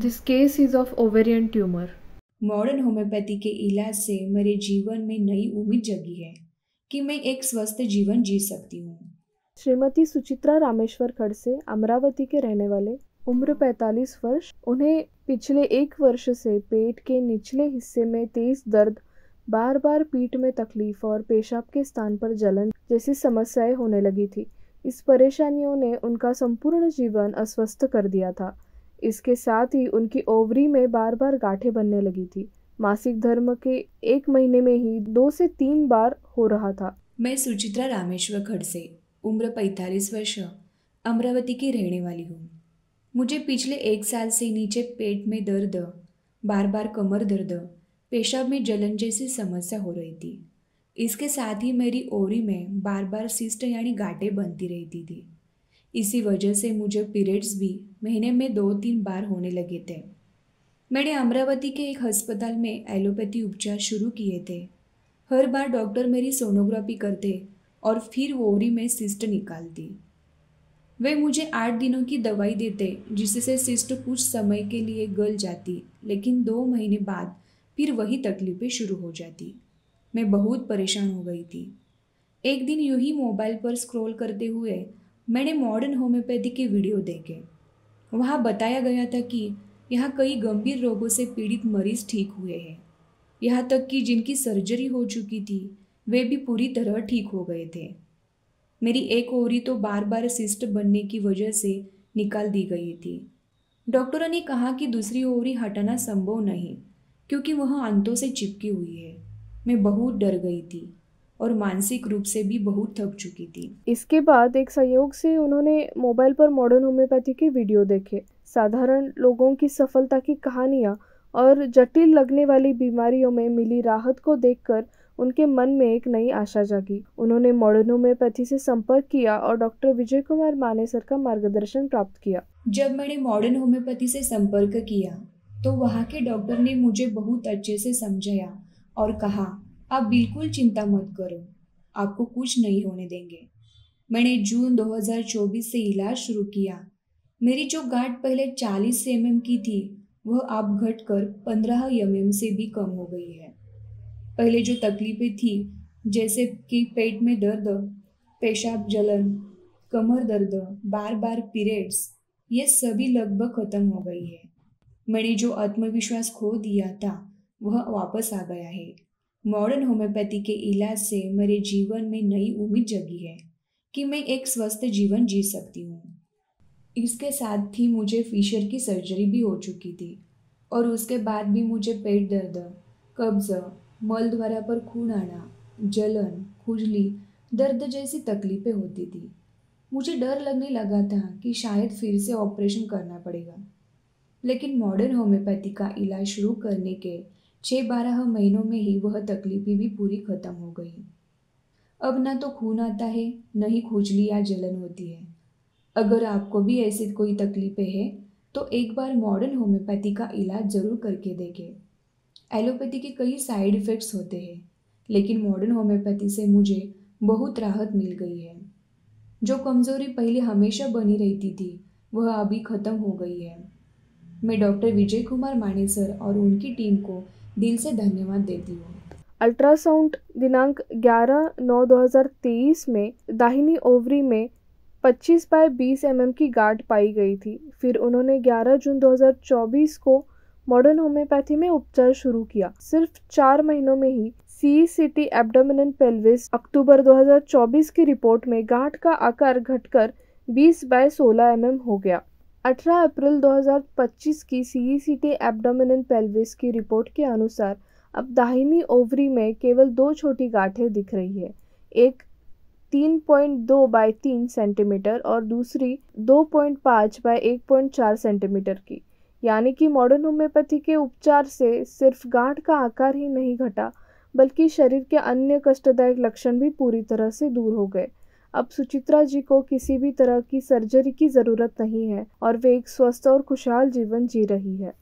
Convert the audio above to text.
This case is of ovarian tumor. Modern homeopathy के इलाज से मेरे जीवन में नई उम्मीद जगी है कि मैं एक स्वस्थ जीवन जी सकती हूँ। श्रीमती सुचित्रा रामेश्वर खड़से अमरावती के रहने वाले, उम्र 45 वर्ष। उन्हें पिछले 1 वर्ष से पेट के निचले हिस्से में तेज दर्द, बार बार पीठ में तकलीफ और पेशाब के स्थान पर जलन जैसी समस्याएं होने लगी थी। इस परेशानियों ने उनका संपूर्ण जीवन अस्वस्थ कर दिया था। इसके साथ ही उनकी ओवरी में बार बार गांठें बनने लगी थी। मासिक धर्म के 1 महीने में ही 2 से 3 बार हो रहा था। मैं सुचित्रा रामेश्वर खड़से, उम्र 45 वर्ष, अमरावती की रहने वाली हूँ। मुझे पिछले 1 साल से नीचे पेट में दर्द, बार बार कमर दर्द, पेशाब में जलन जैसी समस्या हो रही थी। इसके साथ ही मेरी ओवरी में बार बार सिस्ट यानी गांठें बनती रहती थी। इसी वजह से मुझे पीरियड्स भी महीने में 2-3 बार होने लगे थे। मैंने अमरावती के एक अस्पताल में एलोपैथी उपचार शुरू किए थे। हर बार डॉक्टर मेरी सोनोग्राफी करते और फिर ओवरी में सिस्ट निकालती। वे मुझे 8 दिनों की दवाई देते जिससे सिस्ट कुछ समय के लिए गल जाती, लेकिन 2 महीने बाद फिर वही तकलीफें शुरू हो जाती। मैं बहुत परेशान हो गई थी। एक दिन यूं ही मोबाइल पर स्क्रॉल करते हुए मैंने मॉडर्न होम्योपैथी के वीडियो देखे। वहाँ बताया गया था कि यहाँ कई गंभीर रोगों से पीड़ित मरीज ठीक हुए हैं। यहाँ तक कि जिनकी सर्जरी हो चुकी थी वे भी पूरी तरह ठीक हो गए थे। मेरी एक ओवरी तो बार बार सिस्ट बनने की वजह से निकाल दी गई थी। डॉक्टरों ने कहा कि दूसरी ओवरी हटाना संभव नहीं क्योंकि वह आंतों से चिपकी हुई है। मैं बहुत डर गई थी और मानसिक रूप से भी बहुत थक चुकी थी। इसके बाद एक संयोग से उन्होंने मोबाइल पर मॉडर्न होम्योपैथी के वीडियो देखे। साधारण लोगों की सफलता की कहानियां और जटिल लगने वाली बीमारियों में मिली राहत को देखकर उनके मन में एक नई आशा जागी। उन्होंने मॉडर्न होम्योपैथी से संपर्क किया और डॉक्टर विजय कुमार मानेसर का मार्गदर्शन प्राप्त किया। जब मैंने मॉडर्न होम्योपैथी से संपर्क किया तो वहाँ के डॉक्टर ने मुझे बहुत अच्छे से समझाया और कहा, आप बिल्कुल चिंता मत करो, आपको कुछ नहीं होने देंगे। मैंने जून 2024 से इलाज शुरू किया। मेरी जो गांठ पहले 40 mm की थी वह अब घटकर 15 mm से भी कम हो गई है। पहले जो तकलीफें थी जैसे कि पेट में दर्द, पेशाब जलन, कमर दर्द, बार बार पीरियड्स, ये सभी लगभग खत्म हो गई है। मैंने जो आत्मविश्वास खो दिया था वह वापस आ गया है। मॉडर्न होम्योपैथी के इलाज से मेरे जीवन में नई उम्मीद जगी है कि मैं एक स्वस्थ जीवन जी सकती हूँ। इसके साथ ही मुझे फिशर की सर्जरी भी हो चुकी थी और उसके बाद भी मुझे पेट दर्द, कब्ज, मल द्वारा पर खून आना, जलन, खुजली, दर्द जैसी तकलीफें होती थी। मुझे डर लगने लगा था कि शायद फिर से ऑपरेशन करना पड़ेगा, लेकिन मॉडर्न होम्योपैथी का इलाज शुरू करने के 6-12 महीनों में ही वह तकलीफें भी पूरी खत्म हो गई। अब ना तो खून आता है, न ही खुजली या जलन होती है। अगर आपको भी ऐसी कोई तकलीफें हैं तो एक बार मॉडर्न होम्योपैथी का इलाज ज़रूर करके देखें। एलोपैथी के कई साइड इफ़ेक्ट्स होते हैं, लेकिन मॉडर्न होम्योपैथी से मुझे बहुत राहत मिल गई है। जो कमज़ोरी पहले हमेशा बनी रहती थी वह अभी ख़त्म हो गई है। मैं डॉक्टर विजय कुमार मानेसर और उनकी टीम को दिल से धन्यवाद देती हूँ। अल्ट्रासाउंड दिनांक 11/9/2023 में दाहिनी ओवरी में 25/20 mm की गांठ पाई गई थी। फिर उन्होंने 11 जून 2024 को मॉडर्न होम्योपैथी में उपचार शुरू किया। सिर्फ 4 महीनों में ही CECT एब्डोमिनल पेल्विस अक्टूबर 2024 की रिपोर्ट में गांठ का आकार घटकर 20/16 mm हो गया। 18 अप्रैल 2025 की CECT एब्डोमिनल पेल्विस की रिपोर्ट के अनुसार अब दाहिनी ओवरी में केवल 2 छोटी गांठें दिख रही है, एक 3.2/3 सेंटीमीटर और दूसरी 2.5/1.4 सेंटीमीटर की। यानी कि मॉडर्न होम्योपैथी के उपचार से सिर्फ गांठ का आकार ही नहीं घटा, बल्कि शरीर के अन्य कष्टदायक लक्षण भी पूरी तरह से दूर हो गए। अब सुचित्रा जी को किसी भी तरह की सर्जरी की ज़रूरत नहीं है और वे एक स्वस्थ और खुशहाल जीवन जी रही है।